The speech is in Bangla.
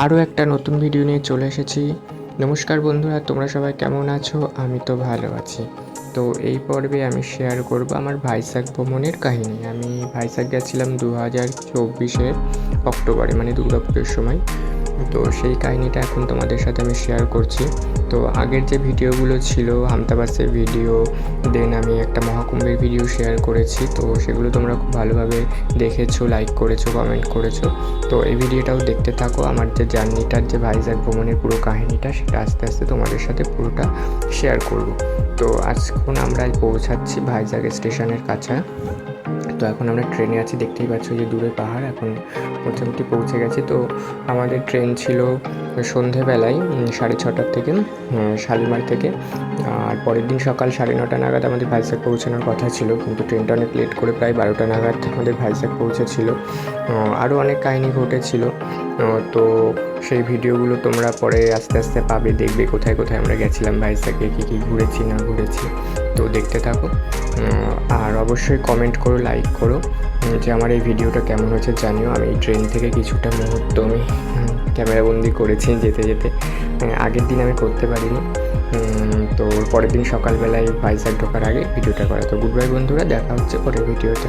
আরও একটা নতুন ভিডিও নিয়ে চলে এসেছি। নমস্কার বন্ধুরা, তোমরা সবাই কেমন আছো? আমি তো ভালো আছি। তো এই পর্বে আমি শেয়ার করব আমার ভাইজ্যাক ভ্রমণের কাহিনী। আমি ভাইজ্যাক গেছিলাম 2024-এর অক্টোবরে, মানে দুর্গাপুজোর সময়। তো সেই কাহিনিটা এখন তোমাদের সাথে আমি শেয়ার করছি। তো আগের যে ভিডিওগুলো ছিল, হামতাবাসের ভিডিও, দেন আমি একটা মহাকুম্ভের ভিডিও শেয়ার করেছি। তো সেগুলো তোমরা খুব ভালোভাবে দেখেছো, লাইক করেছো, কমেন্ট করেছো। তো এই ভিডিওটাও দেখতে থাকো। আমার যে জার্নিটার, যে ভাইজ্যাক ভ্রমণের পুরো কাহিনিটা, সেটা আস্তে আস্তে তোমাদের সাথে পুরোটা শেয়ার করব। তো আজখন আমরা পৌঁছাচ্ছি ভাইজ্যাক স্টেশনের কাছে। তো এখন আমরা ট্রেনে আছি, দেখতেই পাচ্ছ যে দূরে পাহাড়। এখন মোটামুটি পৌঁছে গেছি। তো আমাদের ট্রেন ছিল সন্ধেবেলায় 6:30টার থেকে, শালিমার থেকে। আর পরের দিন সকাল 9:30 নাগাদ আমাদের ভাইজ্যাক পৌঁছানোর কথা ছিল, কিন্তু ট্রেনটা অনেক লেট করে প্রায় 12টা নাগাদ আমাদের ভাইজ্যাক পৌঁছেছিল। আরও অনেক কাহিনী ঘটেছিল। তো সেই ভিডিওগুলো তোমরা পরে আস্তে আস্তে পাবে, দেখবে কোথায় কোথায় আমরা গেছিলাম, ভাইজ্যাকে কী কী ঘুরেছি না ঘুরেছি। তো দেখতে থাকো। আর অবশ্যই কমেন্ট করো, লাইক করো, যে আমার এই ভিডিওটা কেমন হয়েছে জানিও। আমি এই ট্রেন থেকে কিছুটা মুহূর্ত আমি ক্যামেরাবন্দি করেছি যেতে যেতে। আগের দিন আমি করতে পারিনি। তো পরের দিন সকালবেলায় ভাইজ্যাক ঢোকার আগে ভিডিওটা করা। তো গুড বাই বন্ধুরা, দেখা হচ্ছে পরের ভিডিওতে।